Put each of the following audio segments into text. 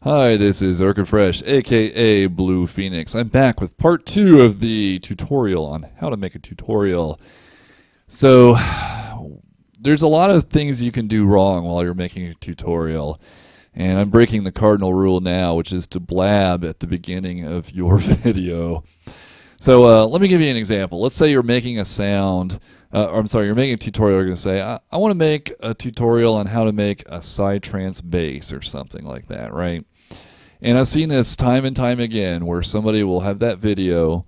Hi, this is Fresh, aka Blue Phoenix. I'm back with part 2 of the tutorial on how to make a tutorial. So, there's a lot of things you can do wrong while you're making a tutorial. And I'm breaking the cardinal rule now, which is to blab at the beginning of your video. So let me give you an example. Let's say you're making a sound, you're making a tutorial. You're going to say, I want to make a tutorial on how to make a psytrance bass or something like that, right? And I've seen this time and time again where somebody will have that video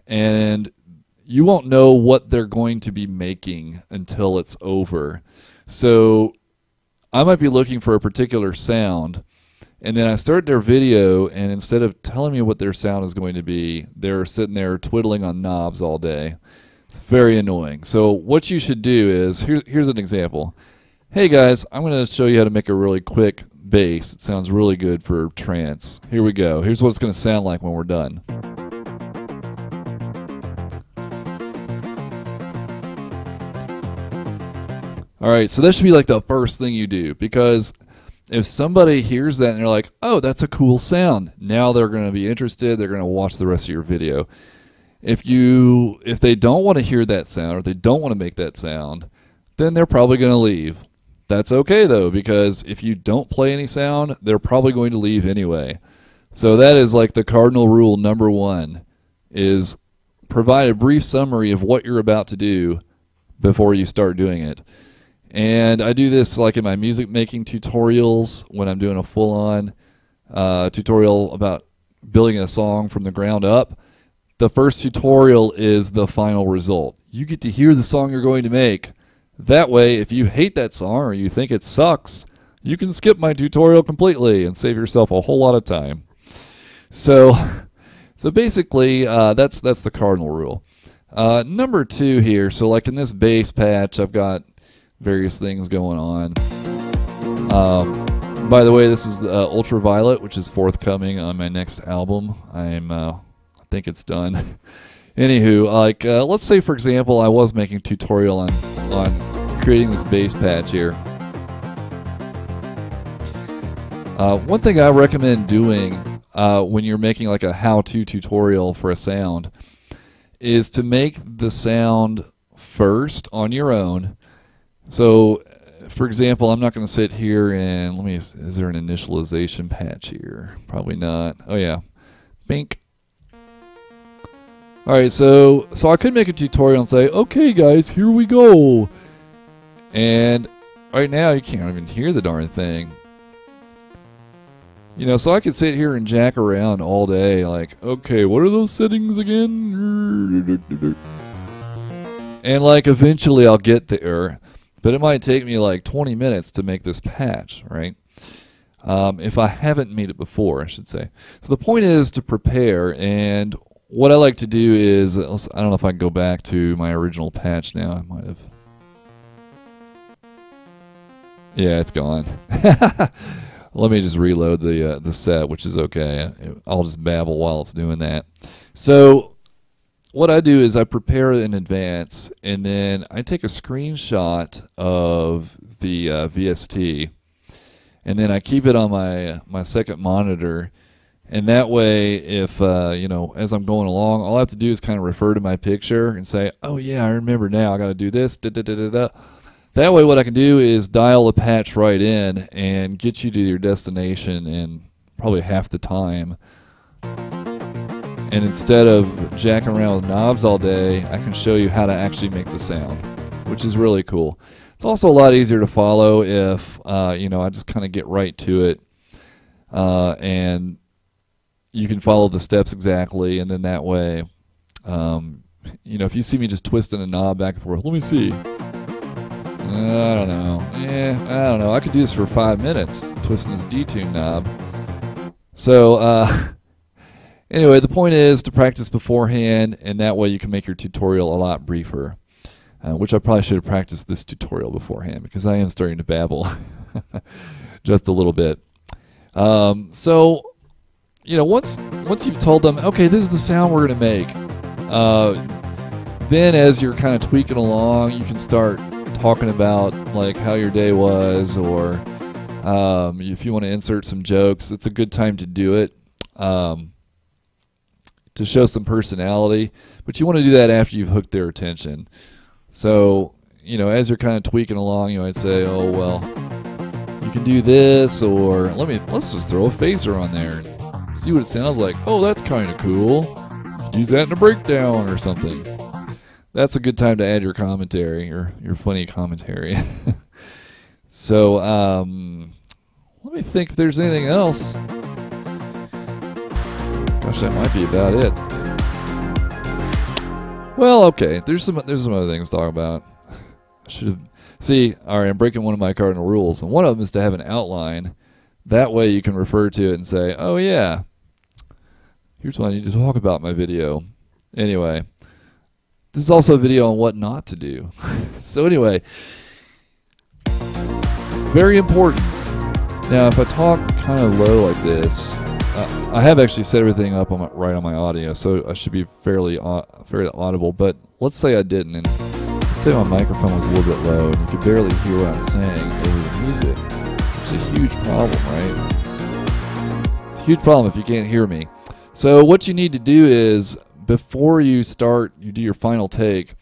and you won't know what they're going to be making until it's over. So I might be looking for a particular sound, and then I start their video, and instead of telling me what their sound is going to be, they're sitting there twiddling on knobs all day. It's very annoying. So what you should do is, here's an example. Hey guys, I'm going to show you how to make a really quick bass. It sounds really good for trance. Here we go. Here's what it's going to sound like when we're done. Alright, so that should be like the first thing you do, because if somebody hears that and they're like, oh, that's a cool sound, now they're going to be interested, they're going to watch the rest of your video. If they don't want to hear that sound, or they don't want to make that sound, then they're probably going to leave. That's okay though, because if you don't play any sound, they're probably going to leave anyway. So that is like the cardinal rule number 1, is provide a brief summary of what you're about to do before you start doing it. And I do this like in my music making tutorials when I'm doing a full-on tutorial about building a song from the ground up. The first tutorial is the final result. You get to hear the song you're going to make. That way, if you hate that song or you think it sucks, you can skip my tutorial completely and save yourself a whole lot of time. So basically, that's the cardinal rule. Number 2 here, so like in this bass patch, I've got various things going on. By the way, this is Ultraviolet, which is forthcoming on my next album. I think it's done. Anywho, like let's say for example, I was making a tutorial on creating this bass patch here. One thing I recommend doing when you're making like a how-to tutorial for a sound is to make the sound first on your own. So, for example, I'm not going to sit here and is there an initialization patch here? Probably not. Oh yeah, bink. All right, so I could make a tutorial and say, okay guys, here we go. And right now you can't even hear the darn thing. You know, so I could sit here and jack around all day, like, okay, what are those settings again? And like eventually I'll get there. But it might take me like 20 minutes to make this patch, right? If I haven't made it before, I should say. So the point is to prepare, and what I like to do is, I don't know if I can go back to my original patch now. I might have. Yeah, it's gone. Let me just reload the set, which is okay. I'll just babble while it's doing that. So what I do is I prepare in advance, and then I take a screenshot of the VST, and then I keep it on my second monitor, and that way if you know, as I'm going along, all I have to do is kind of refer to my picture and say, oh yeah, I remember now, I got to do this, da, da, da, da, da. That way what I can do is dial the patch right in and get you to your destination in probably half the time. And instead of jacking around with knobs all day, I can show you how to actually make the sound, which is really cool. It's also a lot easier to follow if, you know, I just kind of get right to it. And you can follow the steps exactly, and then that way, you know, if you see me just twisting a knob back and forth, let me see. I don't know. I don't know. I could do this for 5 minutes, twisting this detune knob. So, anyway, the point is to practice beforehand, and that way you can make your tutorial a lot briefer, which I probably should have practiced this tutorial beforehand, because I am starting to babble just a little bit. So, you know, once you've told them, okay, this is the sound we're going to make, then as you're kind of tweaking along, you can start talking about like how your day was, or If you want to insert some jokes, it's a good time to do it, to show some personality. But you want to do that after you've hooked their attention. So, as you're kind of tweaking along, you might say, oh, well, you can do this, or let's just throw a phaser on there and see what it sounds like. Oh, that's kind of cool. Use that in a breakdown or something. That's a good time to add your commentary, your funny commentary. So, let me think if there's anything else. Gosh, that might be about it. Well, okay. There's some other things to talk about. I should have. See, all right, I'm breaking one of my cardinal rules, and one of them is to have an outline. That way you can refer to it and say, oh, yeah, here's what I need to talk about in my video. Anyway, this is also a video on what not to do. So anyway, very important. Now, if I talk kind of low like this, I have actually set everything up on right on my audio, so I should be fairly audible. But let's say I didn't, and let's say my microphone was a little bit low, and you could barely hear what I'm saying over the music. It's a huge problem, right? It's a huge problem if you can't hear me. So what you need to do is, before you do your final take,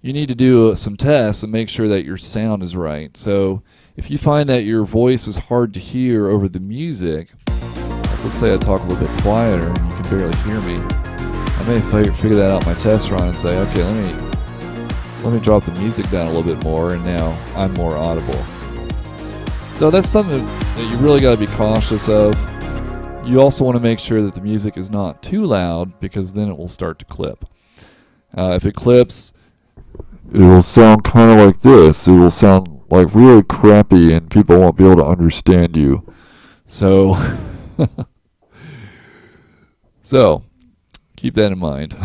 you need to do some tests and make sure that your sound is right. So if you find that your voice is hard to hear over the music, let's say I talk a little bit quieter and you can barely hear me, I may figure that out in my test run and say, okay, let me drop the music down a little bit more, and now I'm more audible. So that's something that you really got to be cautious of. You also want to make sure that the music is not too loud, because then it will start to clip. If it clips, it will sound kind of like this. It will sound like really crappy, and people won't be able to understand you. So, keep that in mind.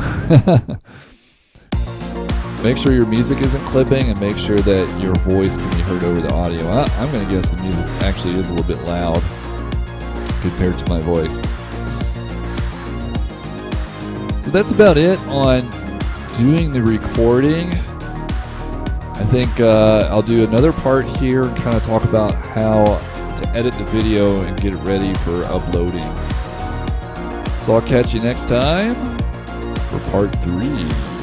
Make sure your music isn't clipping, and make sure that your voice can be heard over the audio. I'm going to guess the music actually is a little bit loud compared to my voice. So that's about it on doing the recording. I think I'll do another part here and kind of talk about how to edit the video and get it ready for uploading. So I'll catch you next time for part 3.